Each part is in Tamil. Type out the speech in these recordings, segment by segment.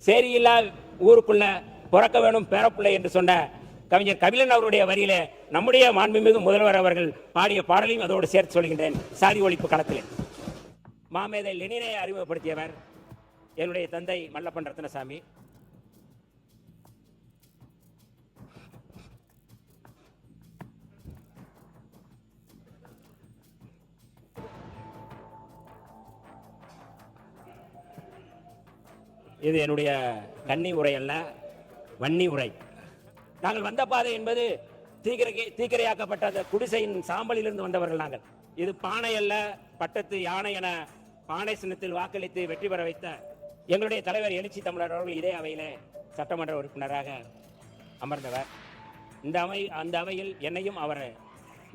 சேரியில்லா ஊருக்குள்ள பிறக்க வேணும் பேரப்பிள்ளை என்று சொன்ன கவிஞர் கபிலன் அவருடைய வரியில நம்முடைய மாண்புமிகு முதல்வர் அவர்கள் பாடிய பாடலையும் அதோடு சேர்த்து சொல்கின்றேன். சாதி ஒழிப்பு களத்தில் மாமேதை லெனினை அறிமுகப்படுத்தியவர் என்னுடைய தந்தை மல்லப்பன் ரத்னசாமி. இது என்னுடைய கன்னி உரை அல்ல, வன்னி உரை. நாங்கள் வந்த பாதை என்பது தீக்கிரையாக்கப்பட்ட அந்த குடிசையின் சாம்பலிலிருந்து வந்தவர்கள் நாங்கள். இது பானை அல்ல, பட்டத்து யானை என பானை சின்னத்தில் வாக்களித்து வெற்றி பெற வைத்த எங்களுடைய தலைவர் எழுச்சி தமிழர் அவர்கள் இதே அவையிலே சட்டமன்ற உறுப்பினராக அமர்ந்தவர். அந்த அவையில் என்னையும் அவர்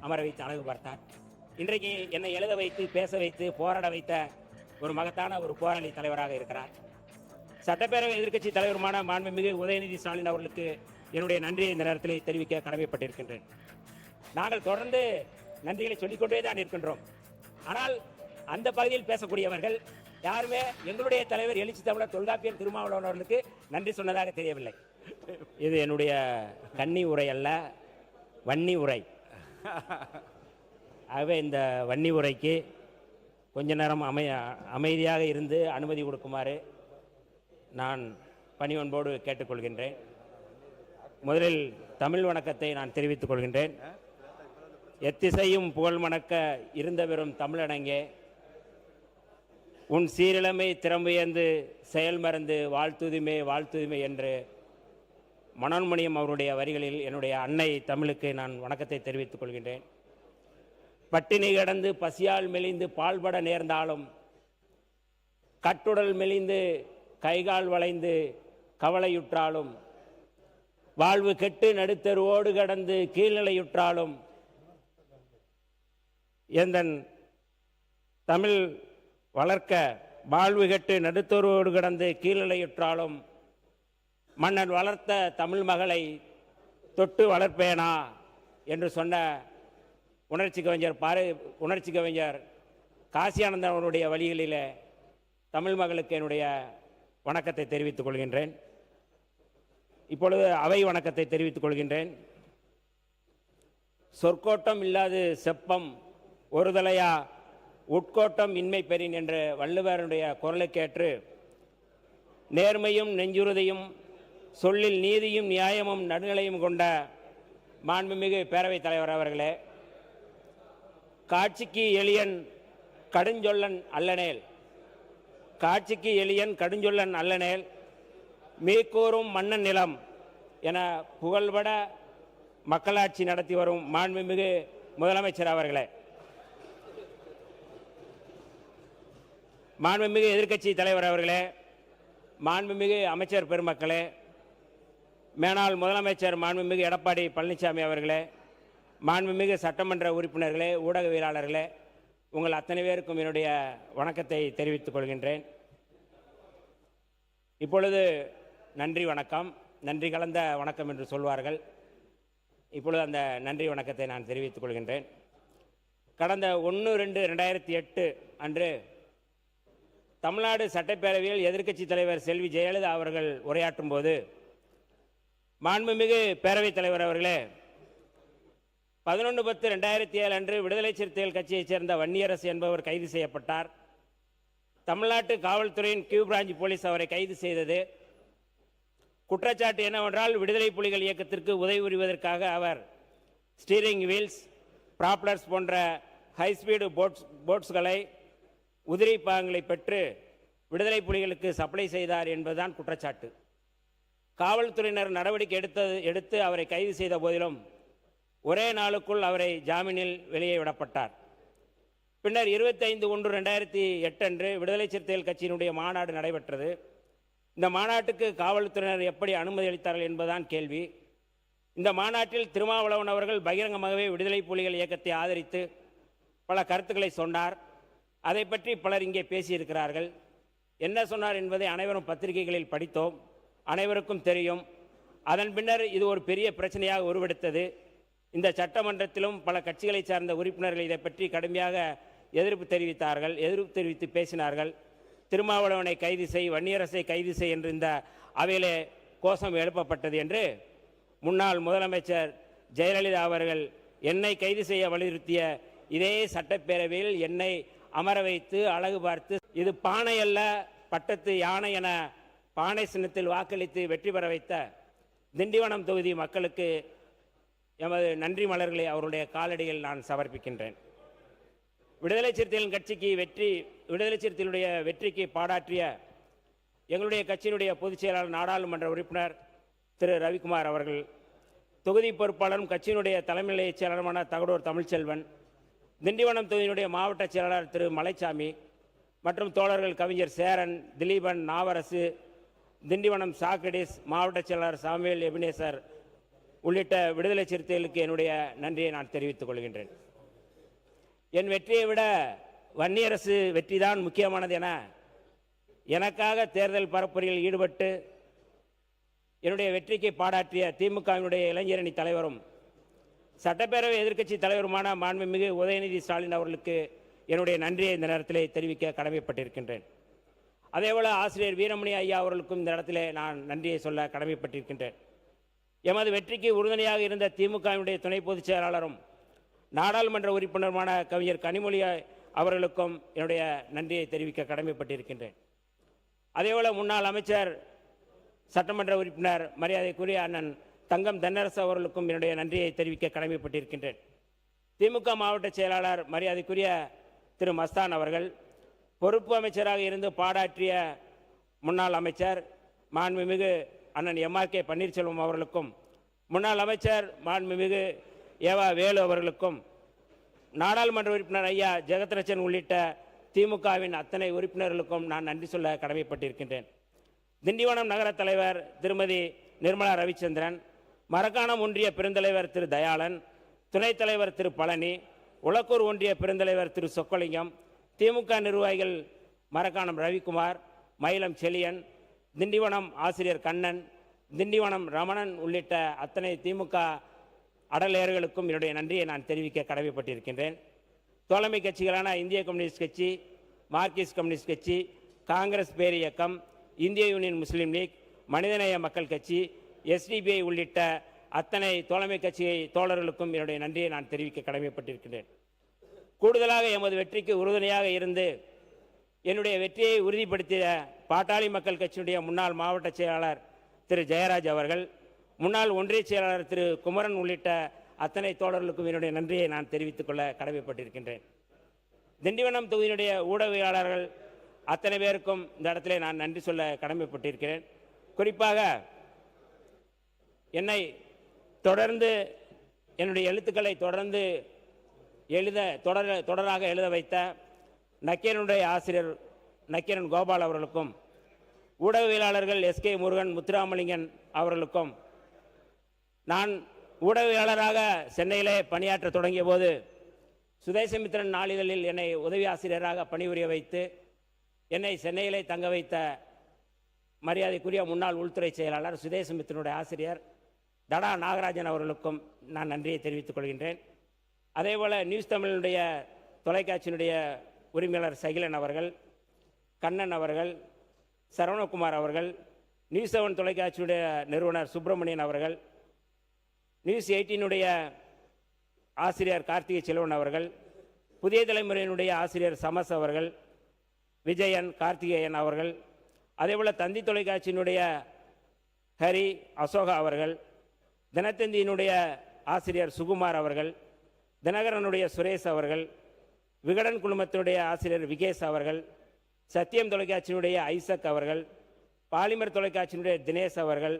அமர வைத்து அழகு பார்த்தார். இன்றைக்கு என்னை எழுத வைத்து பேச வைத்து போராட வைத்த ஒரு மகத்தான ஒரு போராளி தலைவராக இருக்கிறார். சட்டப்பேரவை எதிர்க்கட்சி தலைவருமான மாண்புமிகு உதயநிதி ஸ்டாலின் அவர்களுக்கு என்னுடைய நன்றியை இந்த நேரத்தில் தெரிவிக்க கடமைப்பட்டிருக்கின்றேன். நாங்கள் தொடர்ந்து நன்றிகளை சொல்லிக்கொண்டே தான் இருக்கின்றோம். ஆனால் அந்த பகுதியில் பேசக்கூடியவர்கள் யாருமே எங்களுடைய தலைவர் எழுச்சி தமிழர் தொல்காப்பியர் திருமாவளவன் அவர்களுக்கு நன்றி சொன்னதாக தெரியவில்லை. இது என்னுடைய கன்னி உரை அல்ல, வன்னி உரை. ஆகவே இந்த வன்னி உரைக்கு கொஞ்ச நேரம் அமைதியாக இருந்து அனுமதி கொடுக்குமாறு நான் பணிவன்போடு கேட்டுக்கொள்கின்றேன். முதலில் தமிழ் வணக்கத்தை நான் தெரிவித்துக் கொள்கின்றேன். எத்திசையும் புகழ் மணக்க இருந்த பெறும் தமிழடங்கே, உன் சீரிழமை திறம்புயர்ந்து செயல் மறந்து வாழ்த்துதுமே வாழ்த்துதுமே என்று மனோன்மணியம் அவருடைய வரிகளில் என்னுடைய அன்னை தமிழுக்கு நான் வணக்கத்தை தெரிவித்துக் கொள்கின்றேன். பட்டினி கிடந்து பசியால் மெலிந்து பால்பட நேர்ந்தாலும், கட்டுடல் மெலிந்து கைகால் வளைந்து கவலையுற்றாலும், வாழ்வு கெட்டு நடுத்தருவோடு கடந்து கீழ்நிலையுற்றாலும், எந்தன் தமிழ் வளர்க்க வாழ்வு கெட்டு நடுத்தருவோடு கடந்து கீழ்நிலையுற்றாலும், மன்னன் வளர்த்த தமிழ் மகளை தொட்டு வளர்ப்பேனா என்று சொன்ன உணர்ச்சி கவிஞர் காசியானந்தன் அவருடைய வழிகளிலே தமிழ் மகளுக்கு என்னுடைய வணக்கத்தை தெரிவித்துக் கொள்கின்றேன். இப்பொழுது அவை வணக்கத்தை தெரிவித்துக் கொள்கின்றேன். சொற்கோட்டம் இல்லாது செப்பம் ஒருதலையா உட்கோட்டம் இன்மை பெறின் என்ற வள்ளுவருடைய குரலுக்கேற்று நேர்மையும் நெஞ்சுறுதியும் சொல்லில் நீதியும் நியாயமும் நடுநிலையும் கொண்ட மாண்புமிகு பேரவைத் தலைவர் அவர்களே, காட்சிக்கு எளியன் கடுஞ்சொல்லன் அல்லனேல், காட்சிக்கு எளியன் கடுஞ்சொல்லன் அல்லனேல் மீக்கூறும் மன்னன் நிலம் என புகழ்பட மக்களாட்சி நடத்தி வரும் மாண்புமிகு முதலமைச்சர் அவர்களே, மாண்புமிகு எதிர்க்கட்சி தலைவர் அவர்களே, மாண்புமிகு அமைச்சர் பெருமக்களே, மேனாள் முதலமைச்சர் மாண்புமிகு எடப்பாடி பழனிசாமி அவர்களே, மாண்புமிகு சட்டமன்ற உறுப்பினர்களே, ஊடகவியலாளர்களே, உங்கள் அத்தனை பேருக்கும் என்னுடைய வணக்கத்தை தெரிவித்துக் கொள்கின்றேன். இப்பொழுது நன்றி வணக்கம், நன்றி கலந்த வணக்கம் என்று சொல்வார்கள். இப்பொழுது அந்த நன்றி வணக்கத்தை நான் தெரிவித்துக் கொள்கின்றேன். கடந்த 1/2/2008 அன்று தமிழ்நாடு சட்டப்பேரவையில் எதிர்க்கட்சி தலைவர் செல்வி ஜெயலலிதா அவர்கள் உரையாற்றும் போது, மாண்புமிகு பேரவைத் தலைவர் அவர்களே, 11/10/2007 அன்று விடுதலை சிறுத்தைகள் கட்சியைச் சேர்ந்த வன்னியரசு என்பவர் கைது செய்யப்பட்டார். தமிழ்நாட்டு காவல்துறையின் கியூ பிரான்ச் போலீஸ் அவரை கைது செய்தது. குற்றச்சாட்டு என்னவென்றால், விடுதலை புலிகள் இயக்கத்திற்கு உதவி புரிவதற்காக அவர் ஸ்டீரிங் வீல்ஸ், ப்ராப்ளர்ஸ் போன்ற ஹைஸ்பீடு போட்ஸ்களை உதிரி பாகங்களை பெற்று விடுதலை புலிகளுக்கு சப்ளை செய்தார் என்பதுதான் குற்றச்சாட்டு. காவல்துறையினர் நடவடிக்கை எடுத்து அவரை கைது செய்த போதிலும் ஒரே நாளுக்குள் அவரை ஜாமீனில் வெளியே விடப்பட்டார். பின்னர் 25/1/2008 அன்று விடுதலை சிறுத்தைகள் கட்சியினுடைய மாநாடு நடைபெற்றது. இந்த மாநாட்டுக்கு காவல்துறையினர் எப்படி அனுமதி அளித்தார்கள் என்பதுதான் கேள்வி. இந்த மாநாட்டில் திருமாவளவன் அவர்கள் பகிரங்கமாகவே விடுதலை புலிகள் இயக்கத்தை ஆதரித்து பல கருத்துக்களை சொன்னார். அதை பற்றி பலர் இங்கே பேசியிருக்கிறார்கள். என்ன சொன்னார் என்பதை அனைவரும் பத்திரிகைகளில் படித்தோம், அனைவருக்கும் தெரியும். அதன் பின்னர் இது ஒரு பெரிய பிரச்சனையாக உருவெடுத்தது. இந்த சட்டமன்றத்திலும் பல கட்சிகளை சார்ந்த உறுப்பினர்கள் இதை பற்றி கடுமையாக எதிர்ப்பு தெரிவித்து பேசினார்கள். திருமாவளவனை கைது செய், வன்னியரசை கைது செய் என்று இந்த அவையிலே கோஷம் எழுப்பப்பட்டது என்று முன்னாள் முதலமைச்சர் ஜெயலலிதா அவர்கள் என்னை கைது செய்ய வலியுறுத்திய இதே சட்டப்பேரவையில் என்னை அமர வைத்து அழகு பார்த்து இது பானை அல்ல பட்டத்து யானை என பானை சின்னத்தில் வாக்களித்து வெற்றி பெற வைத்த திண்டிவனம் தொகுதி மக்களுக்கு எமது நன்றி மலர்களை அவருடைய காலடியில் நான் சமர்ப்பிக்கின்றேன். விடுதலை சிறுத்தைகள் கட்சிக்கு விடுதலை சிறுத்தைகளுடைய வெற்றிக்கு பாடாற்றிய எங்களுடைய கட்சியினுடைய பொதுச் செயலாளர் நாடாளுமன்ற உறுப்பினர் திரு ரவிக்குமார் அவர்கள், தொகுதி பொறுப்பாளரும் கட்சியினுடைய தலைமை நிலைய செயலாளருமான தகடூர் தமிழ்ச்செல்வன், திண்டிவனம் தொகுதியினுடைய மாவட்ட செயலாளர் திரு மலைச்சாமி மற்றும் தோழர்கள் கவிஞர் சேரன், திலீபன், நாவரசு, திண்டிவனம் சாக்கடிஸ் மாவட்ட செயலாளர் சாமுவேல் எபினேசர் உள்ளிட்ட விடுதலை சிறுத்தைகளுக்கு என்னுடைய நன்றியை நான் தெரிவித்துக் கொள்கின்றேன். என் வெற்றியை விட வன்னியரசு வெற்றிதான் முக்கியமானது என எனக்காக தேர்தல் பரப்புரையில் ஈடுபட்டு என்னுடைய வெற்றிக்கு பாடாற்றிய திமுகவினுடைய இளைஞரணி தலைவரும் சட்டப்பேரவை எதிர்க்கட்சி தலைவருமான மாண்புமிகு உதயநிதி ஸ்டாலின் அவர்களுக்கு என்னுடைய நன்றியை இந்த நேரத்திலே தெரிவிக்க கடமைப்பட்டிருக்கின்றேன். அதேபோல ஆசிரியர் வீரமணி ஐயா அவர்களுக்கும் இந்த இடத்திலே நான் நன்றியை சொல்ல கடமைப்பட்டிருக்கின்றேன். எமது வெற்றிக்கு உறுதுணையாக இருந்த திமுகவினுடைய துணை பொதுச் செயலாளரும் நாடாளுமன்ற உறுப்பினருமான கவிஞர் கனிமொழி அவர்களுக்கும் என்னுடைய நன்றியை தெரிவிக்க கடமைப்பட்டிருக்கின்றேன். அதேபோல முன்னாள் அமைச்சர் சட்டமன்ற உறுப்பினர் மரியாதைக்குரிய அண்ணன் தங்கம் தென்னரசு அவர்களுக்கும் என்னுடைய நன்றியை தெரிவிக்க கடமைப்பட்டிருக்கின்றேன். திமுக மாவட்ட செயலாளர் மரியாதைக்குரிய திரு மஸ்தான் அவர்கள், பொறுப்பு அமைச்சராக இருந்து பாடாற்றிய முன்னாள் அமைச்சர் மாண்புமிகு அண்ணன் எம்ஆர்கே பன்னீர்செல்வம் அவர்களுக்கும், முன்னாள் அமைச்சர் மாண்புமிகு ஏவா வேலு அவர்களுக்கும், நாடாளுமன்ற உறுப்பினர் ஐயா ஜெகத்ரட்சன் உள்ளிட்ட திமுகவின் அத்தனை உறுப்பினர்களுக்கும் நான் நன்றி சொல்ல கடமைப்பட்டிருக்கின்றேன். திண்டிவனம் நகர தலைவர் திருமதி நிர்மலா ரவிச்சந்திரன், மரக்காணம் ஒன்றிய பெருந்தலைவர் திரு தயாளன், துணைத் தலைவர் திரு பழனி, உலக்கூர் ஒன்றிய பெருந்தலைவர் திரு சொக்கலிங்கம், திமுக நிர்வாகிகள் மரக்காணம் ரவிக்குமார், மயிலம் செலியன், திண்டிவனம் ஆசிரியர் கண்ணன், திண்டிவனம் ரமணன் உள்ளிட்ட அத்தனை திமுக அடலேயர்களுக்கும் என்னுடைய நன்றியை நான் தெரிவிக்க கடமைப்பட்டிருக்கின்றேன். தோழமை கட்சிகளான இந்திய கம்யூனிஸ்ட் கட்சி, மார்க்சிஸ்ட் கம்யூனிஸ்ட் கட்சி, காங்கிரஸ் பேர் இயக்கம், இந்திய யூனியன் முஸ்லீம் லீக், மனிதநேய மக்கள் கட்சி, எஸ்டிபிஐ உள்ளிட்ட அத்தனை தோழமை கட்சி தோழர்களுக்கும் என்னுடைய நன்றியை நான் தெரிவிக்க கடமைப்பட்டிருக்கின்றேன். கூடுதலாக எமது வெற்றிக்கு உறுதுணையாக இருந்து என்னுடைய வெற்றியை உறுதிப்படுத்திய பாட்டாளி மக்கள் கட்சியினுடைய முன்னாள் மாவட்ட செயலாளர் திரு ஜெயராஜ் அவர்கள், முன்னாள் ஒன்றிய செயலாளர் திரு குமரன் உள்ளிட்ட அத்தனை தோழர்களுக்கும் என்னுடைய நன்றியை நான் தெரிவித்துக் கொள்ள கடமைப்பட்டிருக்கின்றேன். திண்டிவனம் தொகுதியினுடைய ஊடகவியலாளர்கள் அத்தனை பேருக்கும் இந்த இடத்திலே நான் நன்றி சொல்ல கடமைப்பட்டிருக்கிறேன். குறிப்பாக என்னை தொடர்ந்து என்னுடைய எழுத்துக்களை தொடர்ந்து தொடராக எழுத வைத்த நக்கீரனுடைய ஆசிரியர் நக்கீரன் கோபால் அவர்களுக்கும், ஊடகவியலாளர்கள் எஸ்கே முருகன், முத்துராமலிங்கன் அவர்களுக்கும், நான் ஊடகவியலாளராக சென்னையிலே பணியாற்ற தொடங்கிய போது சுதேசமித்திரன் நாளிதழில் என்னை உதவி ஆசிரியராக பணிபுரிய வைத்து என்னை சென்னையிலே தங்க வைத்த மரியாதைக்குரிய முன்னாள் உள்துறை செயலாளர் சுதேசமித்திரனுடைய ஆசிரியர் தடா நாகராஜன் அவர்களுக்கும் நான் நன்றியை தெரிவித்துக் கொள்கின்றேன். அதேபோல் நியூஸ் தமிழினுடைய தொலைக்காட்சியினுடைய உரிமையாளர் சகிலன் அவர்கள், கண்ணன் அவர்கள், சரவணகுமார் அவர்கள், நியூஸ் 7 தொலைக்காட்சியுடைய நிறுவனர் சுப்பிரமணியன் அவர்கள், நியூஸ் 18 ஆசிரியர் கார்த்திகை செல்வன் அவர்கள், புதிய தலைமுறையினுடைய ஆசிரியர் சமஸ் அவர்கள், விஜயன், கார்த்திகேயன் அவர்கள், அதேபோல் தந்தி தொலைக்காட்சியினுடைய ஹரி, அசோகா அவர்கள், தினத்தந்தியினுடைய ஆசிரியர் சுகுமார் அவர்கள், தினகரனுடைய சுரேஷ் அவர்கள், விகடன் குழுமத்தினுடைய ஆசிரியர் விகேஷ் அவர்கள், சத்தியம் தொலைக்காட்சியினுடைய ஐசக் அவர்கள், பாலிமர் தொலைக்காட்சியினுடைய தினேஷ் அவர்கள்,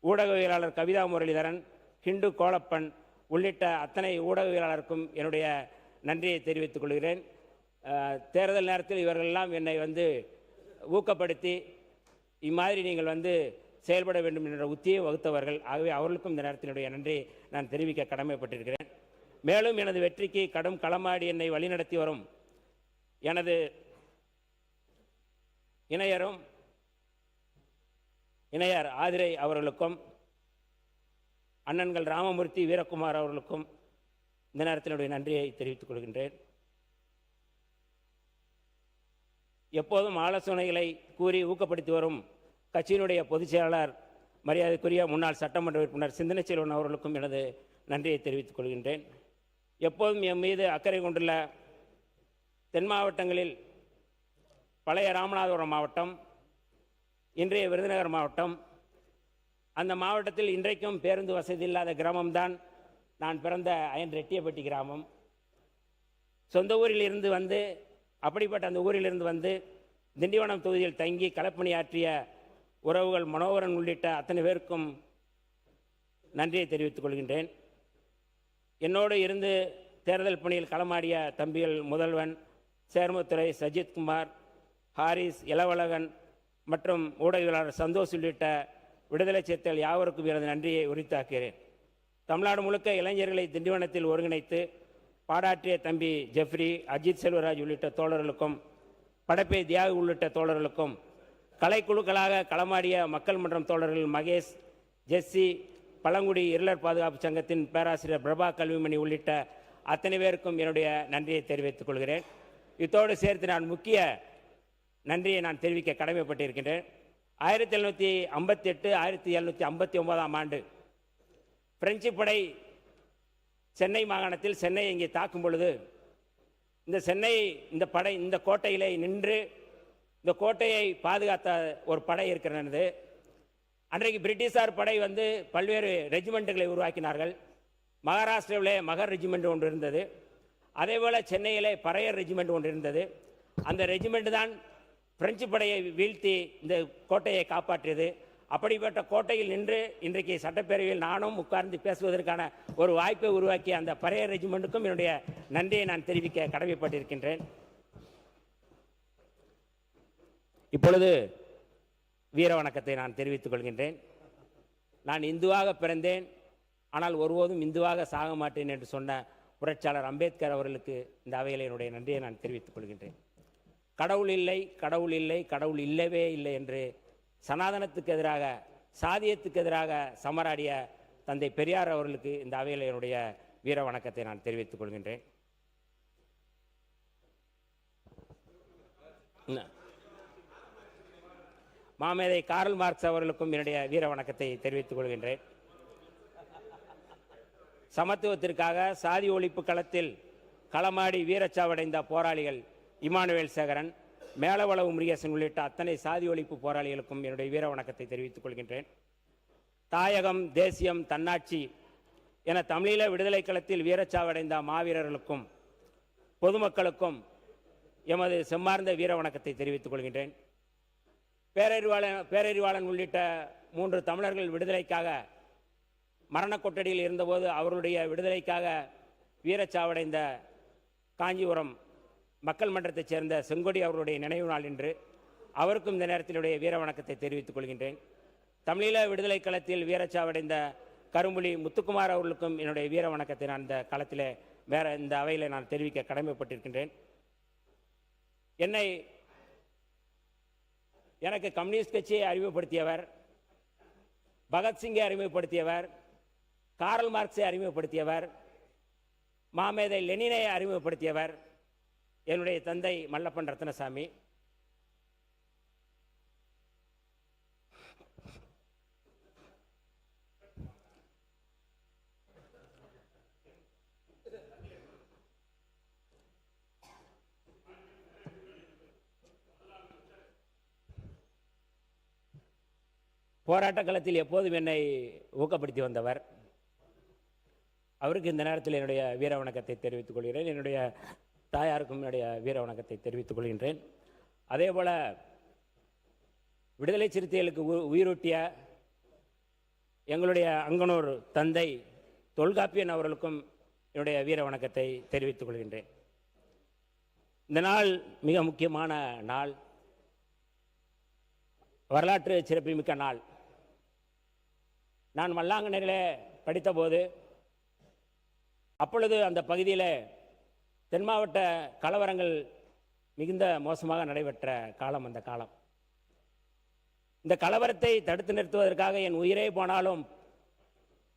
ஊடகவியலாளர் கவிதா முரளிதரன், ஹிண்டு கோலப்பன் உள்ளிட்ட அத்தனை ஊடகவியலாளருக்கும் என்னுடைய நன்றியை தெரிவித்துக் கொள்கிறேன். தேர்தல் நேரத்தில் இவர்களெல்லாம் என்னை ஊக்கப்படுத்தி இம்மாதிரி நீங்கள் செயல்பட வேண்டும் என்ற உத்தியை வகுத்தவர்கள். ஆகவே அவர்களுக்கும் இந்த நேரத்தினுடைய நன்றியை நான் தெரிவிக்க கடமைப்பட்டிருக்கிறேன். மேலும் எனது வெற்றிக்கு கடும் களமாடி என்னை வழிநடத்தி வரும் எனது இணையர் ஆதிரை அவர்களுக்கும், அண்ணன்கள் ராமமூர்த்தி, வீரகுமார் அவர்களுக்கும் இந்த நேரத்தினுடைய நன்றியை தெரிவித்துக் கொள்கின்றேன். எப்போதும் ஆலோசனைகளை கூறி ஊக்கப்படுத்தி வரும் கட்சியினுடைய பொதுச் செயலாளர் மரியாதைக்குரிய முன்னாள் சட்டமன்ற உறுப்பினர் சிந்தனை செல்வன் அவர்களுக்கும் எனது நன்றியை தெரிவித்துக் கொள்கின்றேன். எப்போதும் என் மீது அக்கறை கொண்டுள்ள தென் மாவட்டங்களில் பழைய ராமநாதபுரம் மாவட்டம், இன்றைய விருதுநகர் மாவட்டம், அந்த மாவட்டத்தில் இன்றைக்கும் பேருந்து வசதி இல்லாத கிராமம்தான் நான் பிறந்த அயன் ரெட்டியப்பட்டி கிராமம். சொந்த ஊரில் இருந்து வந்து, அப்படிப்பட்ட அந்த ஊரிலிருந்து வந்து திண்டிவனம் தொகுதியில் தங்கி களப்பணியாற்றிய உறவுகள் மனோகரன் உள்ளிட்ட அத்தனை பேருக்கும் நன்றியை தெரிவித்துக் கொள்கின்றேன். என்னோடு இருந்து தேர்தல் பணியில் களமாடிய தம்பிகள் முதல்வன், சேர்மத்துறை, சஜித்குமார், ஹாரிஸ், இளவழகன் மற்றும் ஊடகவியலாளர் சந்தோஷ் உள்ளிட்ட விடுதலை சிறுத்தைகள் யாவருக்கும் எனது நன்றியை உரித்தாக்குகிறேன். தமிழ்நாடு முழுக்க இளைஞர்களை திண்டிவனத்தில் ஒருங்கிணைத்து பாடாற்றிய தம்பி ஜெஃப்ரி, அஜித் செல்வராஜ் உள்ளிட்ட தோழர்களுக்கும், படப்பை தியாகு உள்ளிட்ட தோழர்களுக்கும், கலைக்குழுக்களாக களமாடிய மக்கள் மன்றம் தோழர்கள் மகேஷ், ஜெஸ்ஸி, பழங்குடி இருளர் பாதுகாப்பு சங்கத்தின் பேராசிரியர் பிரபா கல்விமணி உள்ளிட்ட அத்தனை பேருக்கும் என்னுடைய நன்றியை தெரிவித்துக் கொள்கிறேன். இத்தோடு சேர்த்து நான் முக்கிய நன்றியை நான் தெரிவிக்க கடமைப்பட்டிருக்கின்றேன். 1758 1759 ஆண்டு பிரெஞ்சு படை சென்னை மாகாணத்தில் சென்னையை இங்கே தாக்கும் பொழுது இந்த கோட்டையிலே நின்று இந்த கோட்டையை பாதுகாத்த ஒரு படை இருக்கிறது. அன்றைக்கு பிரிட்டிஷார் படை வந்து பல்வேறு ரெஜிமெண்ட்டுகளை உருவாக்கினார்கள். மகாராஷ்டிராவிலே மகர் ரெஜிமெண்ட் ஒன்று இருந்தது. அதேபோல் சென்னையிலே பறையர் ரெஜிமெண்ட் ஒன்று இருந்தது. அந்த ரெஜிமெண்ட் தான் பிரெஞ்சு படையை வீழ்த்தி இந்த கோட்டையை காப்பாற்றியது. அப்படிப்பட்ட கோட்டையில் நின்று இன்றைக்கு சட்டப்பேரவையில் நானும் உட்கார்ந்து பேசுவதற்கான ஒரு வாய்ப்பை உருவாக்கிய அந்த பறையர் ரெஜிமெண்ட்டுக்கும் என்னுடைய நன்றியை நான் தெரிவிக்க கடமைப்பட்டிருக்கின்றேன். இப்பொழுது வீர வணக்கத்தை நான் தெரிவித்துக் கொள்கின்றேன். நான் இந்துவாக பிறந்தேன், ஆனால் ஒருபோதும் இந்துவாக சாக மாட்டேன் என்று சொன்ன புரட்சியாளர் அம்பேத்கர் அவர்களுக்கு இந்த அவையில் என்னுடைய நன்றியை நான் தெரிவித்துக் கொள்கின்றேன். கடவுள் இல்லை, கடவுள் இல்லை, கடவுள் இல்லவே இல்லை என்று சனாதனத்துக்கு எதிராக, சாதியத்துக்கு எதிராக சமராடிய தந்தை பெரியார் அவர்களுக்கு இந்த அவையில் என்னுடைய வீர வணக்கத்தை நான் தெரிவித்துக் கொள்கின்றேன். மாமேதை கார்ல் மார்க்ஸ் அவர்களுக்கும் என்னுடைய வீர வணக்கத்தை தெரிவித்துக் கொள்கின்றேன். சமத்துவத்திற்காக சாதி ஒழிப்பு களத்தில் களமாடி வீரச்சாவடைந்த போராளிகள் இமானுவேல் சேகரன், மேலவளவு முருகேசன் உள்ளிட்ட அத்தனை சாதி ஒழிப்பு போராளிகளுக்கும் என்னுடைய வீர வணக்கத்தை தெரிவித்துக் கொள்கின்றேன். தாயகம், தேசியம், தன்னாட்சி என தமிழீழ விடுதலை களத்தில் வீரச்சாவடைந்த மாவீரர்களுக்கும் பொதுமக்களுக்கும் எமது செம்மார்ந்த வீர வணக்கத்தை தெரிவித்துக் கொள்கின்றேன். பேரறிவாளன் உள்ளிட்ட 3 தமிழர்கள் விடுதலைக்காக மரண கொட்டடியில் இருந்தபோது அவர்களுடைய விடுதலைக்காக வீரச்சாவடைந்த காஞ்சிபுரம் மக்கள் மன்றத்தைச் சேர்ந்த செங்கொடி அவர்களுடைய நினைவு நாள் என்று அவருக்கும் இந்த நேரத்திலுடைய வீர வணக்கத்தை தெரிவித்துக் கொள்கின்றேன். தமிழீழ விடுதலை களத்தில் வீரச்சாவடைந்த கரும்புலி முத்துக்குமார் அவர்களுக்கும் என்னுடைய வீர வணக்கத்தை நான் இந்த களத்திலே இந்த அவையில் நான் தெரிவிக்க கடமைப்பட்டிருக்கின்றேன். எனக்கு கம்யூனிஸ்ட் கட்சியை அறிமுகப்படுத்தியவர், பகத்சிங்கை அறிமுகப்படுத்தியவர், கார்ல் மார்க்ஸை அறிமுகப்படுத்தியவர், மாமேதை லெனினை அறிமுகப்படுத்தியவர் என்னுடைய தந்தை மல்லப்பன் ரத்னசாமி. போராட்ட களத்தில் எப்போதும் என்னை ஊக்கப்படுத்தி வந்தவர். அவருக்கு இந்த நேரத்தில் என்னுடைய வீர வணக்கத்தை தெரிவித்துக் கொள்கிறேன். என்னுடைய தாயாருக்கும் என்னுடைய வீர வணக்கத்தை தெரிவித்துக் கொள்கின்றேன். அதேபோல் விடுதலை சிறுத்தைகளுக்கு உயிரூட்டிய எங்களுடைய அங்கனூர் தந்தை தொல்காப்பியன் அவர்களுக்கும் என்னுடைய வீர வணக்கத்தை தெரிவித்துக் கொள்கின்றேன். இந்த நாள் மிக முக்கியமான நாள், வரலாற்று சிறப்புமிக்க நாள். நான் மல்லாங்கண்ணிலே படித்தபோது அப்பொழுது அந்த பகுதியில் தென் மாவட்ட கலவரங்கள் மிகுந்த மோசமாக நடைபெற்ற காலம் அந்த காலம். இந்த கலவரத்தை தடுத்து நிறுத்துவதற்காக என் உயிரே போனாலும்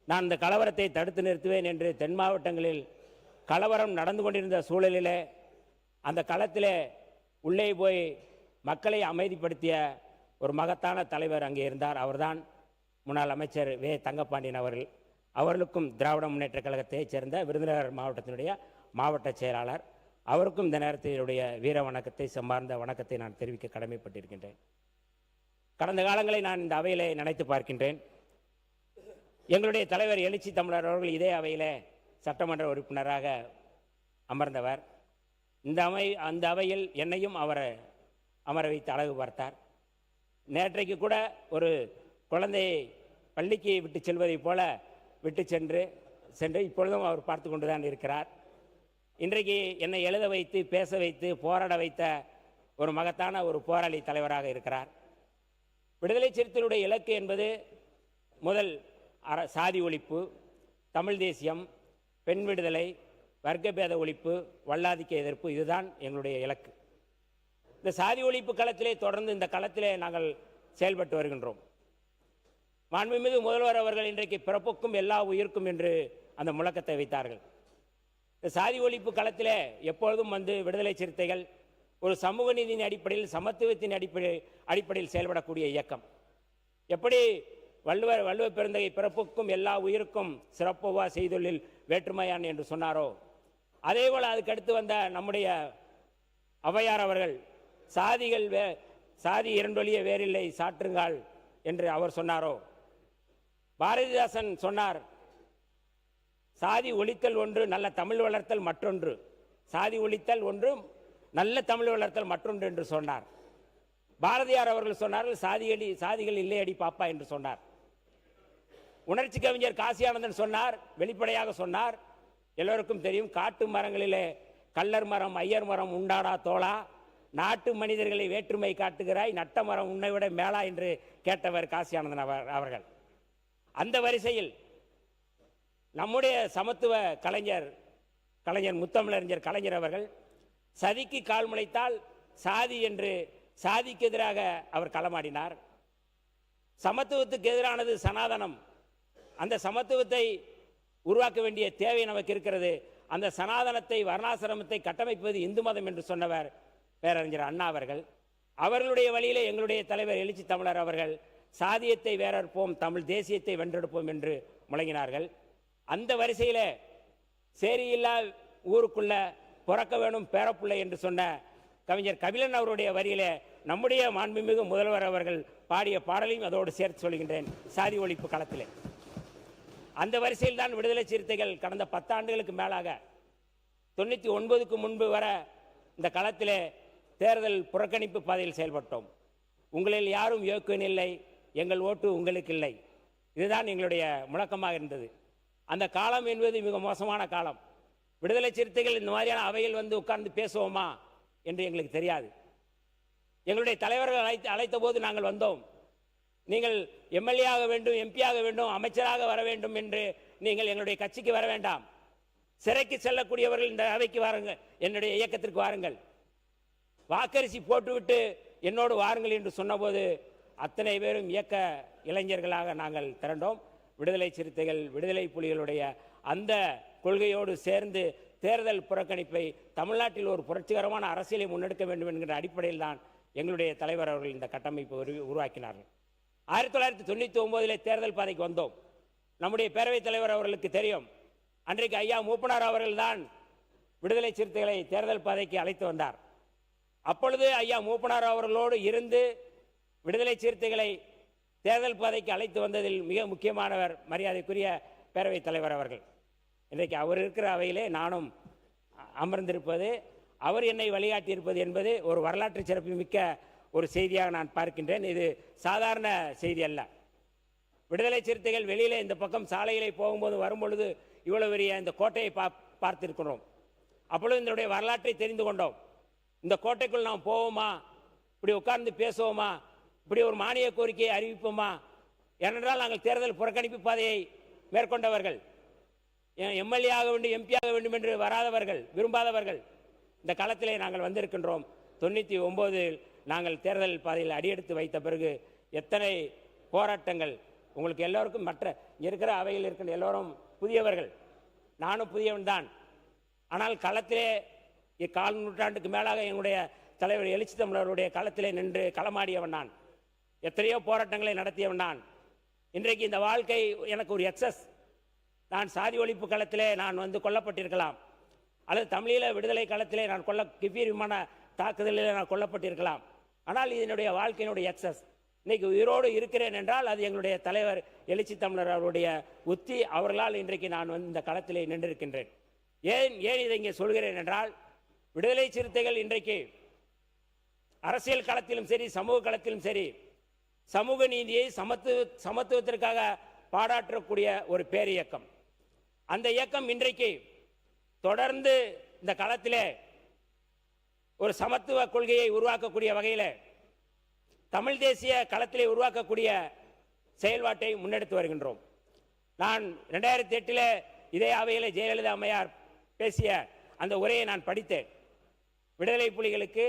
நான் இந்த கலவரத்தை தடுத்து நிறுத்துவேன் என்று தென் மாவட்டங்களில் கலவரம் நடந்து கொண்டிருந்த சூழலிலே அந்த களத்திலே உள்ளே போய் மக்களை அமைதிப்படுத்திய ஒரு மகத்தான தலைவர் அங்கே இருந்தார். அவர்தான் முன்னாள் அமைச்சர் வே. தங்கப்பாண்டியன் அவர்கள். அவர்களுக்கும் திராவிட முன்னேற்றக் கழகத்தைச் சேர்ந்த விருதுநகர் மாவட்டத்தினுடைய மாவட்ட செயலாளர், அவருக்கும் இந்த நேரத்தினுடைய வீர வணக்கத்தை, செம்மார்ந்த வணக்கத்தை நான் தெரிவிக்க கடமைப்பட்டிருக்கின்றேன். கடந்த காலங்களை நான் இந்த அவையிலே நினைத்து பார்க்கின்றேன். எங்களுடைய தலைவர் எழுச்சி தமிழர் அவர்கள் இதே அவையிலே சட்டமன்ற உறுப்பினராக அமர்ந்தவர். அந்த அவையில் என்னையும் அவரை அமர வைத்து அழகு பார்த்தார். நேற்றைக்கு கூட ஒரு குழந்தையை பள்ளிக்கு விட்டு செல்வதைப் போல விட்டு சென்று இப்பொழுதும் அவர் பார்த்து கொண்டு தான் இருக்கிறார். இன்றைக்கு என்னை எழுத வைத்து, பேச வைத்து, போராட வைத்த ஒரு மகத்தான ஒரு போராளி தலைவராக இருக்கிறார். விடுதலை சிறுத்தைகளுடைய இலக்கு என்பது முதல் சாதி ஒழிப்பு, தமிழ் தேசியம், பெண் விடுதலை, வர்க்கபேத ஒழிப்பு, வல்லாதிக்க எதிர்ப்பு, இதுதான் எங்களுடைய இலக்கு. இந்த சாதி ஒழிப்பு களத்திலே தொடர்ந்து இந்த களத்திலே நாங்கள் செயல்பட்டு வருகின்றோம். மாண்புமிகு முதல்வர் அவர்கள் இன்றைக்கு பிறப்புக்கும் எல்லா உயிர்க்கும் என்று அந்த முழக்கத்தை வைத்தார்கள். இந்த சாதி ஒழிப்பு களத்திலே எப்பொழுதும் விடுதலை சிறுத்தைகள் ஒரு சமூக நீதியின் அடிப்படையில், சமத்துவத்தின் அடிப்படையில் செயல்படக்கூடிய இயக்கம். எப்படி வள்ளுவ பெருந்தகை பிறப்புக்கும் எல்லா உயிருக்கும் சிறப்புவா செய்தொழில் வேற்றுமையான் என்று சொன்னாரோ, அதேபோல் அதுக்கு அடுத்து வந்த நம்முடைய ஔவையார் அவர்கள் சாதி இரண்டொழிய வேறில்லை சாற்றுங்கால் என்று அவர் சொன்னாரோ, பாரதிதாசன் சொன்னார், சாதி ஒழித்தல் ஒன்று, நல்ல தமிழ் வளர்த்தல் மற்றொன்று. சாதி ஒழித்தல் ஒன்று, நல்ல தமிழ் வளர்த்தல் மற்றொன்று என்று சொன்னார். பாரதியார் அவர்கள் சொன்னார்கள், சாதிகள் இல்லை அடி பாப்பா என்று சொன்னார். உணர்ச்சி கவிஞர் காசி ஆனந்தன் சொன்னார், வெளிப்படையாக சொன்னார், எல்லோருக்கும் தெரியும், காட்டு மரங்களிலே கள்ளர் மரம் ஐயர் மரம் உண்டாடா தோளா, நாட்டு மனிதர்களை வேற்றுமை காட்டுகிறாய், நட்ட மரம் உன்னை விட மேலா என்று கேட்டவர் காசி ஆனந்தன் அவர்கள். அந்த வரிசையில் நம்முடைய சமத்துவ கலைஞர் முத்தமிழறிஞர் கலைஞர் அவர்கள் சதிக்கு கால் முளைத்தால் சாதி என்று சாதிக்கு எதிராக அவர் களமாடினார். சமத்துவத்துக்கு எதிரானது சனாதனம். அந்த சமத்துவத்தை உருவாக்க வேண்டிய தேவை நமக்கு இருக்கிறது. அந்த சனாதனத்தை, வர்ணாசிரமத்தை கட்டமைப்பது இந்து மதம் என்று சொன்னவர் பேரறிஞர் அண்ணா அவர்கள். அவர்களுடைய வழியிலே எங்களுடைய தலைவர் எழுச்சி தமிழர் அவர்கள் சாதியத்தை வேறறுப்போம், தமிழ் தேசியத்தை வென்றெடுப்போம் என்று முழங்கினார்கள். அந்த வரிசையில் சேரியில்லா ஊருக்குள்ள பிறக்க வேணும் பேரப்புள்ளை என்று சொன்ன கவிஞர் கபிலன் அவருடைய வரியிலே நம்முடைய மாண்புமிகு முதல்வர் அவர்கள் பாடிய பாடலையும் அதோடு சேர்த்து சொல்கின்றேன். சாதி ஒழிப்பு களத்திலே அந்த வரிசையில் தான் விடுதலை சிறுத்தைகள் கடந்த 10 ஆண்டுகளுக்கு மேலாக 99க்கு முன்பு வர இந்த களத்திலே தேர்தல் புறக்கணிப்பு பாதையில் செயல்பட்டோம். உங்களில் யாரும் யோக்கியன் இல்லை, எங்கள் ஓட்டு உங்களுக்கு இல்லை, இதுதான் எங்களுடைய முழக்கமாக இருந்தது. அந்த காலம் என்பது மிக மோசமான காலம். விடுதலை சிறுத்தைகள் இந்த மாதிரியான அவையில் உட்கார்ந்து பேசுவோமா என்று எங்களுக்கு தெரியாது. எங்களுடைய தலைவர்கள் அழைத்த போது நாங்கள் வந்தோம். நீங்கள் எம்எல்ஏ ஆக வேண்டும், எம்பி ஆக வேண்டும், அமைச்சராக வர வேண்டும் என்று நீங்கள் எங்களுடைய கட்சிக்கு வர வேண்டாம். சிறைக்கு செல்லக்கூடியவர்கள் இந்த அவைக்கு வாருங்கள், என்னுடைய இயக்கத்திற்கு வாருங்கள், வாக்கரிசி போட்டுவிட்டு என்னோடு வாருங்கள் என்று சொன்னபோது அத்தனை பேரும் இயக்க இளைஞர்களாக நாங்கள் திரண்டோம். விடுதலை சிறுத்தைகள், விடுதலை புலிகளுடைய அந்த கொள்கையோடு சேர்ந்து தேர்தல் புறக்கணிப்பை, தமிழ்நாட்டில் ஒரு புரட்சிகரமான அரசியலை முன்னெடுக்க வேண்டும் என்கிற அடிப்படையில் தான் எங்களுடைய தலைவர் அவர்கள் இந்த கட்டமைப்பை உருவாக்கினார்கள். 1999 தேர்தல் பாதைக்கு வந்தோம். நம்முடைய பேரவைத் தலைவர் அவர்களுக்கு தெரியும், அன்றைக்கு ஐயா மூப்பனார் அவர்கள்தான் விடுதலை சிறுத்தைகளை தேர்தல் பாதைக்கு அழைத்து வந்தார். அப்பொழுது ஐயா மூப்பனார் அவர்களோடு இருந்து விடுதலை சிறுத்தைகளை தேர்தல் பாதைக்கு அழைத்து வந்ததில் மிக முக்கியமானவர் மரியாதைக்குரிய பேரவைத் தலைவர் அவர்கள். இன்றைக்கு அவர் இருக்கிற அவையிலே நானும் அமர்ந்திருப்பது, அவர் என்னை வழிகாட்டியிருப்பது என்பது ஒரு வரலாற்று சிறப்பு மிக்க ஒரு செய்தியாக நான் பார்க்கின்றேன். இது சாதாரண செய்தி அல்ல. விடுதலை சிறுத்தைகள் வெளியிலே இந்த பக்கம் சாலையிலே போகும்போது வரும்பொழுது இவ்வளவு பெரிய இந்த கோட்டையை பார்த்திருக்கிறோம். அப்பொழுது இதனுடைய வரலாற்றை தெரிந்து கொண்டோம். இந்த கோட்டைக்குள் நாம் போவோமா, இப்படி உட்கார்ந்து பேசுவோமா, இப்படி ஒரு மானிய கோரிக்கையை அறிவிப்போமா? ஏனென்றால் நாங்கள் தேர்தல் புறக்கணிப்பு பாதையை மேற்கொண்டவர்கள், எம்எல்ஏ ஆக வேண்டும், எம்பி ஆக வேண்டும் என்று வராதவர்கள், விரும்பாதவர்கள். இந்த காலத்திலே நாங்கள் வந்திருக்கின்றோம். 99 நாங்கள் தேர்தல் பாதையில் அடியெடுத்து வைத்த பிறகு எத்தனை போராட்டங்கள். உங்களுக்கு எல்லோருக்கும், மற்ற இருக்கிற அவையில் இருக்கின்ற எல்லோரும் புதியவர்கள், நானும் புதியவன் தான். ஆனால் களத்திலே 4 நூற்றாண்டுக்கு மேலாக எங்களுடைய தலைவர் எழுச்சி தமிழருடைய களத்திலே நின்று களமாடியவன் நான். எத்தனையோ போராட்டங்களை நடத்தியவன் நான். இன்றைக்கு இந்த வாழ்க்கை எனக்கு ஒரு எக்ஸஸ். நான் சாதி ஒழிப்பு களத்திலே நான் கொல்லப்பட்டிருக்கலாம், அல்லது தமிழீழ விடுதலை களத்திலே நான் கிபீர் விமான தாக்குதலில் நான் கொல்லப்பட்டிருக்கலாம். ஆனால் இதனுடைய வாழ்க்கையினுடைய எக்ஸஸ். இன்னைக்கு உயிரோடு இருக்கிறேன் என்றால் அது எங்களுடைய தலைவர் எழுச்சி தமிழர் அவருடைய உத்தி. அவர்களால் இன்றைக்கு நான் இந்த களத்திலே நின்றிருக்கின்றேன். ஏன் இதை இங்கே சொல்கிறேன் என்றால், விடுதலை சிறுத்தைகள் இன்றைக்கு அரசியல் களத்திலும் சரி, சமூக களத்திலும் சரி, சமூக நீதியை சமத்துவத்திற்காக பாராட்டக்கூடிய ஒரு பேர் இயக்கம். அந்த இயக்கம் இன்றைக்கு தொடர்ந்து இந்த களத்திலே ஒரு சமத்துவ கொள்கையை உருவாக்கக்கூடிய வகையில் தமிழ் தேசிய களத்திலே உருவாக்கக்கூடிய செயல்பாட்டை முன்னெடுத்து வருகின்றோம். நான் 2008 இதே அவையில் ஜெயலலிதா அம்மையார் பேசிய அந்த உரையை நான் படித்தேன். விடுதலை புலிகளுக்கு,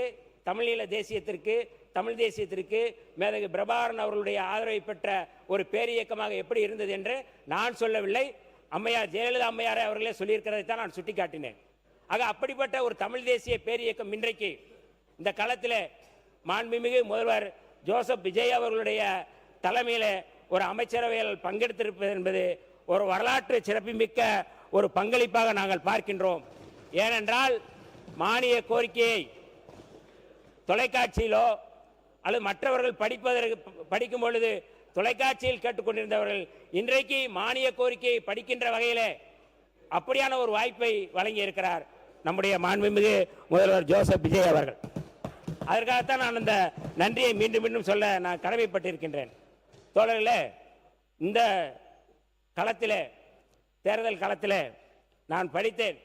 தமிழீழ தேசியத்திற்கு, தமிழ் தேசியத்திற்கு மேதகு பிரபாகரன் அவர்களுடைய ஆதரவை பெற்ற ஒரு பேரியக்கமாக எப்படி இருந்தது என்று நான் சொல்லவில்லை, அம்மையார் ஜெயலலிதா அம்மையாரை அவர்களே சொல்லியிருக்கிறதை தான் நான் சுட்டிக்காட்டினேன். ஆக அப்படிப்பட்ட ஒரு தமிழ் தேசிய பேரியக்கம் இன்றைக்கு இந்த களத்தில் மாண்புமிகு முதல்வர் ஜோசப் விஜய் அவர்களுடைய தலைமையில் ஒரு அமைச்சரவையில் பங்கெடுத்திருப்பது என்பது ஒரு வரலாற்று சிறப்புமிக்க ஒரு பங்களிப்பாக நாங்கள் பார்க்கின்றோம். ஏனென்றால் மானிய கோரிக்கையை தொலைக்காட்சியிலோ அல்லது மற்றவர்கள் படிக்கும் பொழுது தொலைக்காட்சியில் கேட்டுக்கொண்டிருந்தவர்கள் இன்றைக்கு மானிய கோரிக்கையை படிக்கின்ற வகையில் அப்படியான ஒரு வாய்ப்பை வழங்கி இருக்கிறார் நம்முடைய மாண்புமிகு முதல்வர் ஜோசப் விஜய் அவர்கள். அதற்காகத்தான் நான் அந்த நன்றியை மீண்டும் மீண்டும் சொல்ல நான் கடமைப்பட்டிருக்கின்றேன். தோழர்களே, இந்த களத்திலே, தேர்தல் களத்திலே நான் படித்தேன்.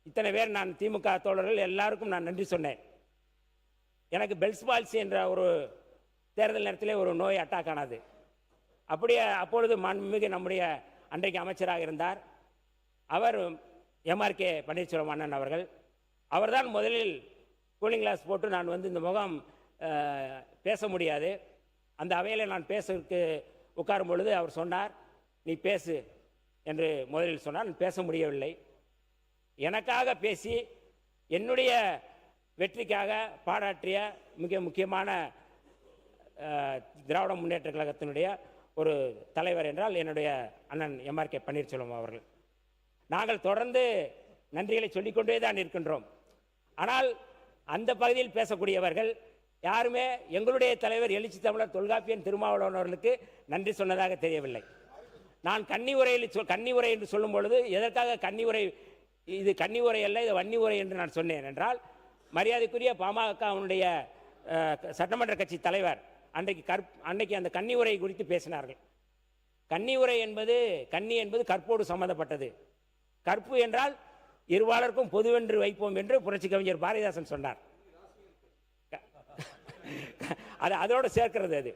இத்தனை பேர் நான் திமுக தோழர்கள் எல்லாருக்கும் நான் நன்றி சொன்னேன். எனக்கு பெல்ஸ் பால்சி என்ற ஒரு தேர்தல் நேரத்திலே ஒரு நோய் அட்டாக் ஆனது. அப்படியே அப்பொழுது மாண்புமிகு நம்முடைய அன்றைக்கு அமைச்சராக இருந்தார் அவர் எம்ஆர்கே பன்னீர்செல்வம் அண்ணன் அவர்கள். அவர்தான் முதலில் கூலிங் கிளாஸ் போட்டு நான் இந்த முகம் பேச முடியாது, அந்த அவையில் நான் பேசுறதுக்கு உட்காரும் பொழுது அவர் சொன்னார், நீ பேசு என்று முதலில் சொன்னார். நான் பேச முடியவில்லை. எனக்காக பேசி என்னுடைய வெற்றிக்காக பாராட்டிய மிக முக்கியமான திராவிட முன்னேற்ற கழகத்தினுடைய ஒரு தலைவர் என்றால் என்னுடைய அண்ணன் எம்ஆர்கே பன்னீர்செல்வம் அவர்கள். நாங்கள் தொடர்ந்து நன்றிகளை சொல்லிக்கொண்டே தான் இருக்கின்றோம். ஆனால் அந்த பகுதியில் பேசக்கூடியவர்கள் யாருமே எங்களுடைய தலைவர் எழுச்சி தமிழர் தொல்காப்பியன் திருமாவளவன் அவர்களுக்கு நன்றி சொன்னதாக தெரியவில்லை. நான் கன்னி உரை என்று சொல்லும் பொழுது எதற்காக கன்னி உரை, இது கன்னி உரை அல்ல, இது வன்னி உரை என்று நான் சொன்னேன் என்றால், மரியாதைக்குரிய பாமகவுடைய சட்டமன்ற கட்சி தலைவர் அன்றைக்கு அந்த கன்னி உரை குறித்து பேசினார்கள். கன்னி உரை கன்னி என்பது கற்போடு சம்பந்தப்பட்டது. கற்பு என்றால் இருவாளருக்கும் பொதுவென்று வைப்போம் என்று புரட்சி கவிஞர் பாரதிதாசன் சொன்னார். அதோடு சேர்ந்தது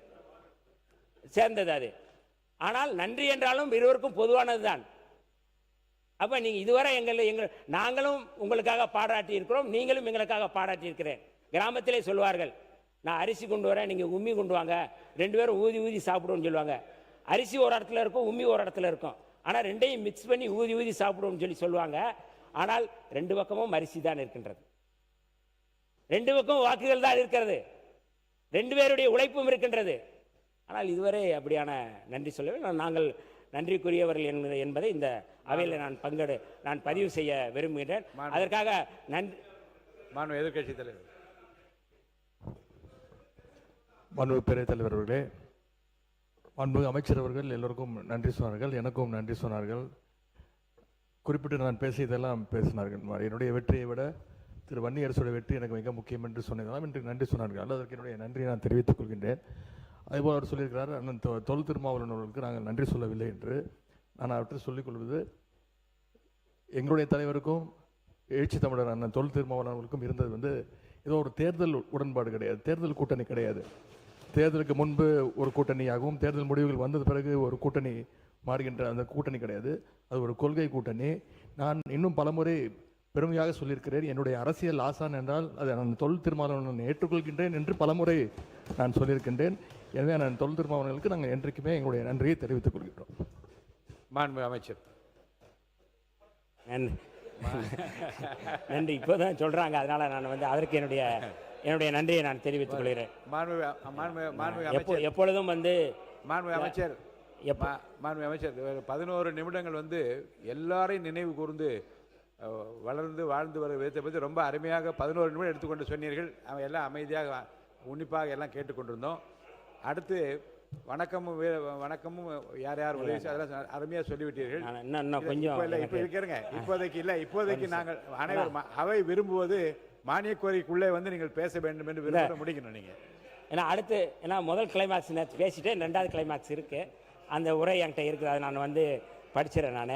அது. ஆனால் நன்றி என்றாலும் இருவருக்கும் பொதுவானது தான். அப்ப நீங்க இதுவரை நாங்களும் உங்களுக்காக பாராட்டி இருக்கிறோம், நீங்களும் எங்களுக்காக பாராட்டி இருக்கிறேன். கிராமத்திலே சொல்வார்கள், நான் அரிசி கொண்டு வரேன், நீங்க உம்மி கொண்டு வாங்க, 2 பேரும் ஊதி ஊதி சாப்பிடுவோம்னு சொல்லுவாங்க. அரிசி ஒரு இடத்துல இருக்கும், உம்மி ஒரு இடத்துல இருக்கும். ஆனால் 2ஐயும் மிக்ஸ் பண்ணி ஊதி ஊதி சாப்பிடுவோம்னு சொல்லுவாங்க. ஆனால் 2 பக்கமும் அரிசி தான் இருக்கின்றது, 2 பக்கமும் வாக்குகள் தான் இருக்கிறது, 2 பேருடைய உழைப்பும் இருக்கின்றது. ஆனால் இதுவரை அப்படியான நன்றி சொல்லவே நாங்கள் நன்றிக்குரியவர்கள் என்பதை இந்த அவையில் நான் பதிவு செய்ய விரும்புகின்றேன். அதற்காக நன்றி. மாண்பு எதிர்க்கட்சி தலைவர், மாண்பு பேரவைத் தலைவர் அவர்களே, மாண்பு அமைச்சர் அவர்கள் எல்லோருக்கும் நன்றி சொன்னார்கள், எனக்கும் நன்றி சொன்னார்கள். குறிப்பிட்டு நான் பேசியதெல்லாம் பேசினார்கள். என்னுடைய வெற்றியை விட திரு வன்னியரசுடைய வெற்றி எனக்கு மிக முக்கியம் என்று சொன்னதெல்லாம் இன்று நன்றி சொன்னார்கள். அதற்கு என்னுடைய நன்றியை நான் தெரிவித்துக் கொள்கின்றேன். அதேபோல் அவர் சொல்லியிருக்கிறார், அண்ணன் தொல் திருமாவளவன் அவர்களுக்கு நாங்கள் நன்றி சொல்லவில்லை என்று. நான் அவற்றை சொல்லிக் கொள்வது, எங்களுடைய தலைவருக்கும் எழுச்சி தமிழர் அண்ணன் தொல் திருமாவளவன் அவர்களுக்கும் இருந்தது ஏதோ ஒரு தேர்தல் உடன்பாடு கிடையாது, தேர்தல் கூட்டணி கிடையாது. தேர்தலுக்கு முன்பு ஒரு கூட்டணியாகவும் தேர்தல் முடிவுகள் வந்தது பிறகு ஒரு கூட்டணி மாறுகின்ற அந்த கூட்டணி கிடையாது. அது ஒரு கொள்கை கூட்டணி. நான் இன்னும் பலமுறை பெருமையாக சொல்லியிருக்கிறேன், என்னுடைய அரசியல் ஆசான் என்றால் அதை நான் தொல் திருமாவளவன் ஏற்றுக்கொள்கின்றேன் என்று பலமுறை நான் சொல்லியிருக்கின்றேன். எனவே நான் தொல் திருமாவளவனுக்கு நாங்கள் என்றைக்குமே எங்களுடைய நன்றியை தெரிவித்துக் கொள்கின்றோம். மாண்பு அமைச்சர். நன்றி. இப்போதான் சொல்றாங்க, அதனால நான் வந்து அதற்கு என்னுடைய நன்றியை நான் தெரிவித்துக் கொள்கிறேன். எப்பொழுதும் வந்து மாண்புமிகு அமைச்சர் மாண்புமிகு அமைச்சர் 11 நிமிடங்கள் வந்து எல்லாரையும் நினைவு கூர்ந்து வளர்ந்து வாழ்ந்து வர விதத்தை பற்றி ரொம்ப அருமையாக 11 நிமிடம் எடுத்துக்கொண்டு சொன்னீர்கள். அவன் எல்லாம் அமைதியாக உன்னிப்பாக எல்லாம் கேட்டுக்கொண்டிருந்தோம். அடுத்து வணக்கமும் யார் யார் உதவி அதெல்லாம் அருமையாக சொல்லிவிட்டீர்கள். இன்னும் கொஞ்சம் இப்போ இருக்கிறங்க, இப்போதைக்கு நாங்கள் அனைவரும் அவை விரும்புவது மானிய கோரிக்கைக்குள்ளே வந்து நீங்கள் பேச வேண்டும் என்று விரும்ப முடிக்கணும். நீங்கள் ஏன்னா முதல் கிளைமாக்ஸ் நேற்று பேசிட்டு 2வது கிளைமாக்ஸ் இருக்கு, அந்த உரை என்கிட்ட இருக்குது, அதை நான் வந்து படிச்சிடறேன் நான்.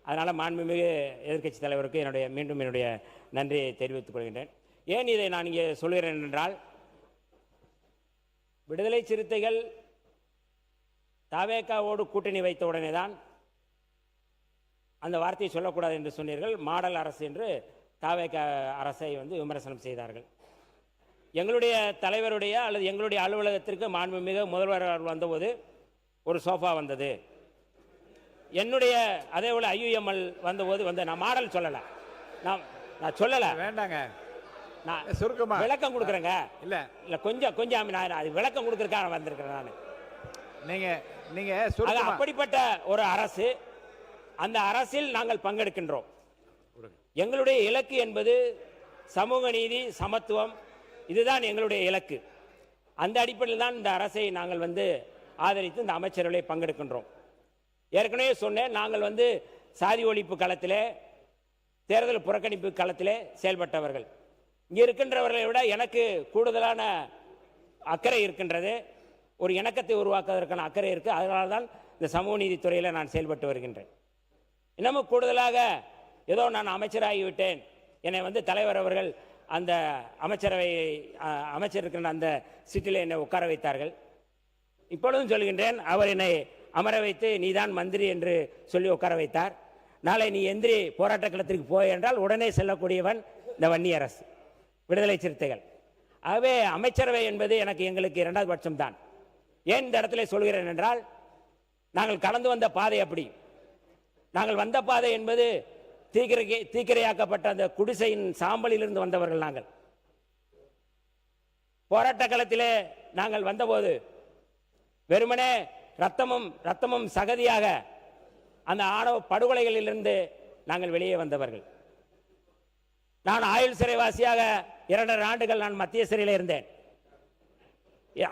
அதனால் மாண்புமிகு எதிர்க்கட்சி தலைவருக்கு மீண்டும் என்னுடைய நன்றியை தெரிவித்துக் கொள்கின்றேன். ஏன் இதை நான் இங்கே சொல்கிறேன் என்றால், விடுதலை சிறுத்தைகள் தவேகாவோடு கூட்டணி வைத்த உடனே தான் அந்த வார்த்தையை சொல்லக்கூடாது என்று சொன்னீர்கள். மாடல் அரசு என்று தவேகா அரசை வந்து விமர்சனம் செய்தார்கள். எங்களுடைய தலைவருடைய அல்லது எங்களுடைய அலுவலகத்திற்கு மாண்புமிகு முதல்வர் வந்தபோது ஒரு சோஃபா வந்தது. என்னுடைய அதே போல ஐயுஎம்எல் வந்தபோது நான் மாடல் சொல்லலை, நான் சொல்லலை, வேண்டாங்க, நான் சுருக்கமா விளக்கம் கொடுக்குறேங்க. இல்ல கொஞ்சம் நான் அது விளக்கம் கொடுக்கறதுக்காக வந்திருக்கிறேன். நான் நீங்க அப்படிப்பட்ட ஒரு அரசு, அந்த அரசில் நாங்கள் பங்கெடுக்கின்றோம். எங்களுடைய இலக்கு என்பது சமூக நீதி, சமத்துவம், இதுதான் எங்களுடைய இலக்கு. அந்த அடிப்படையில் தான் இந்த அரசை நாங்கள் வந்து ஆதரித்து இந்த அமைச்சரவையை பங்கெடுக்கின்றோம். ஏற்கனவே சொன்னேன், நாங்கள் வந்து சாதி ஒழிப்பு களத்திலே, தேர்தல் புறக்கணிப்பு களத்திலே செயல்பட்டவர்கள். இங்கே இருக்கின்றவர்களை விட எனக்கு கூடுதலான அக்கறை இருக்கின்றது, ஒரு இணக்கத்தை உருவாக்குவதற்கான அக்கறை இருக்குது. அதனால தான் இந்த சமூக நீதித்துறையில் நான் செயல்பட்டு வருகின்றேன். இன்னமும் கூடுதலாக ஏதோ நான் அமைச்சராகிவிட்டேன், என்னை வந்து தலைவர் அவர்கள் அந்த அமைச்சர் இருக்கின்ற அந்த சீட்டில் என்னை உட்கார வைத்தார்கள். இப்பொழுதும் சொல்கின்றேன், அவர் என்னை அமர வைத்து நீதான் மந்திரி என்று சொல்லி உட்கார வைத்தார். நாளை நீ எந்திரி போராட்ட களத்திற்கு போய் என்றால் உடனே செல்லக்கூடியவன் இந்த வன்னியரசு, விடுதலை சிறுத்தைகள். ஆகவே அமைச்சரவை என்பது எங்களுக்கு 2வது பட்சம் தான். ஏன் இந்த இடத்துல சொல்கிறேன் என்றால், நாங்கள் கடந்து வந்த பாதை அப்படி. நாங்கள் வந்த பாதை என்பது தீக்கிரையாக்கப்பட்ட அந்த குடிசையின் சாம்பலிலிருந்து வந்தவர்கள். நாங்கள் போராட்ட களத்திலே நாங்கள் வந்தபோது வெறுமனே ரத்தமும் சகதியாக அந்த ஆணவ படுகொலைகளிலிருந்து நாங்கள் வெளியே வந்தவர்கள். நான் ஆயுள் சிறைவாசியாக 2.5 ஆண்டுகள் நான் மத்திய சிறையில் இருந்தேன்.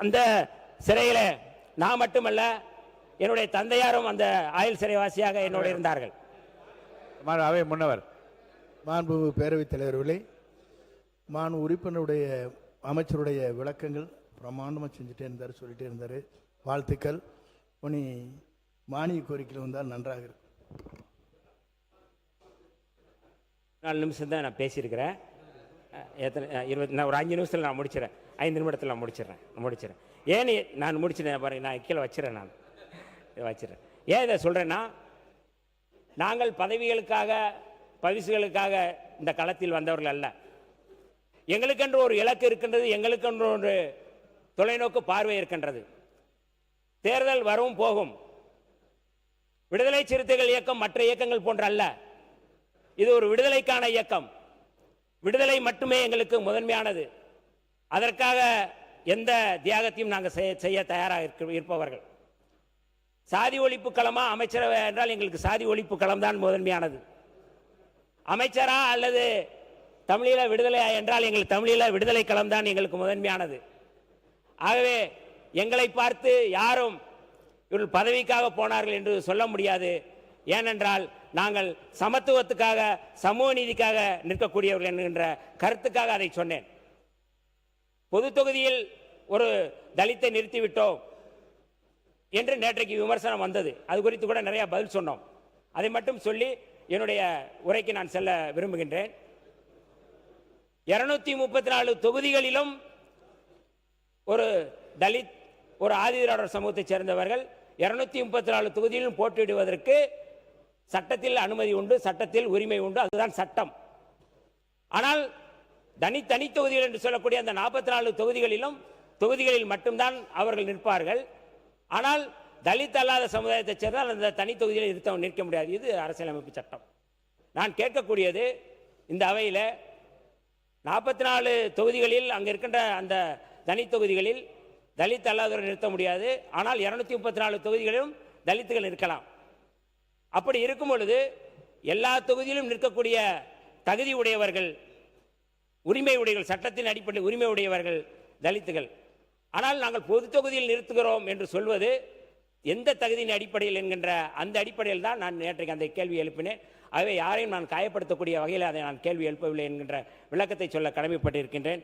அந்த சிறையில் நான் மட்டுமல்ல, என்னுடைய தந்தையாரும் அந்த ஆயுள் சிறைவாசியாக என்னோடு இருந்தார்கள். அவை முன்னவர் மாண்பு பேரவைத் தலைவர்களே, மாண்பு உறுப்பினருடைய அமைச்சருடைய விளக்கங்கள் பிரமாண்டமாக செஞ்சுட்டே இருந்தார், சொல்லிட்டே இருந்தார். வாழ்த்துக்கள். உனி மானிய கோரிக்கையில் வந்தால் நன்றாக இருக்கும். 4 நிமிஷம் தான் நான் பேசியிருக்கிறேன். நான் ஒரு 5 நிமிஷத்தில் நான் முடிச்சிடறேன். 5 நிமிடத்தில் நான் முடிச்சிடறேன். ஏன் நான் முடிச்சிட்டேன் பாருங்க, நான் கீழே வச்சிடறேன். நான் வச்சிடறேன். ஏன் இதை சொல்கிறேன்னா, நாங்கள் பதவிகளுக்காக பரிசுகளுக்காக இந்த களத்தில் வந்தவர்கள் அல்ல. எங்களுக்கென்று ஒரு இலக்கு இருக்கின்றது, எங்களுக்கென்று ஒரு தொலைநோக்கு பார்வை இருக்கின்றது. தேர்தல் வரும் போகும். விடுதலை சிறுத்தைகள் இயக்கம் மற்ற இயக்கங்கள் போன்ற அல்ல, இது ஒரு விடுதலைக்கான இயக்கம். விடுதலை மட்டுமே எங்களுக்கு முதன்மையானது. அதற்காக எந்த தியாகத்தையும் நாங்கள் செய்ய தயாராக இருப்பவர்கள். சாதி ஒழிப்பு களமா அமைச்சரவை என்றால் எங்களுக்கு சாதி ஒழிப்பு களம் தான் முதன்மையானது. அமைச்சரா அல்லது தமிழீழ விடுதலையா என்றால் எங்களுக்கு தமிழீழ விடுதலை களம் தான் எங்களுக்கு முதன்மையானது. ஆகவே எங்களை பார்த்து யாரும் இவர்கள் பதவிக்காக போனார்கள் என்று சொல்ல முடியாது. ஏனென்றால் நாங்கள் சமத்துவத்துக்காக, சமூக நீதிக்காக நிற்கக்கூடியவர்கள் என்கின்ற கருத்துக்காக அதை சொன்னேன். பொது தொகுதியில் ஒரு தலித்தை நிறுத்திவிட்டோம் என்று நேற்றைக்கு விமர்சனம் வந்தது. அது குறித்து கூட நிறைய பதில் சொன்னோம். அதை மட்டும் சொல்லி என்னுடைய உரைக்கு நான் செல்ல விரும்புகின்றேன். 234 தொகுதிகளிலும் ஒரு தலித், ஒரு ஆதிதிராவிடர் சமூகத்தைச் சேர்ந்தவர்கள் 234 தொகுதியிலும் போட்டியிடுவதற்கு சட்டத்தில் அனுமதி உண்டு, சட்டத்தில் உரிமை உண்டு. அதுதான் சட்டம். ஆனால் தனி தொகுதிகள் என்று சொல்லக்கூடிய அந்த 44 தொகுதிகளில் மட்டும்தான் அவர்கள் நிற்பார்கள். ஆனால் தலித் அல்லாத சமுதாயத்தைச் சேர்ந்தால் அந்த தனி தொகுதியில் நிற்க முடியாது. இது அரசியலமைப்பு சட்டம். நான் கேட்கக்கூடியது, இந்த அவையில் 44 தொகுதிகளில் அங்கே இருக்கின்ற அந்த தனி தொகுதிகளில் தலித் அல்லாதவரை நிறுத்த முடியாது. ஆனால் 234 தொகுதிகளிலும் தலித்துகள் இருக்கலாம். அப்படி இருக்கும் பொழுது எல்லா தொகுதியிலும் நிற்கக்கூடிய தகுதி உடையவர்கள், உரிமை உடையவர்கள், சட்டத்தின் அடிப்படையில் உரிமை உடையவர்கள் தலித்துகள். ஆனால் நாங்கள் பொது தொகுதியில் நிறுத்துகிறோம் என்று சொல்வது எந்த தகுதியின் அடிப்படையில் என்கின்ற அந்த அடிப்படையில் தான் நான் நேற்றைக்கு அந்த கேள்வி எழுப்பினேன். ஆகவே யாரையும் நான் காயப்படுத்தக்கூடிய வகையில் அதை நான் கேள்வி எழுப்பவில்லை என்கின்ற விளக்கத்தை சொல்ல கடமைப்பட்டிருக்கின்றேன்.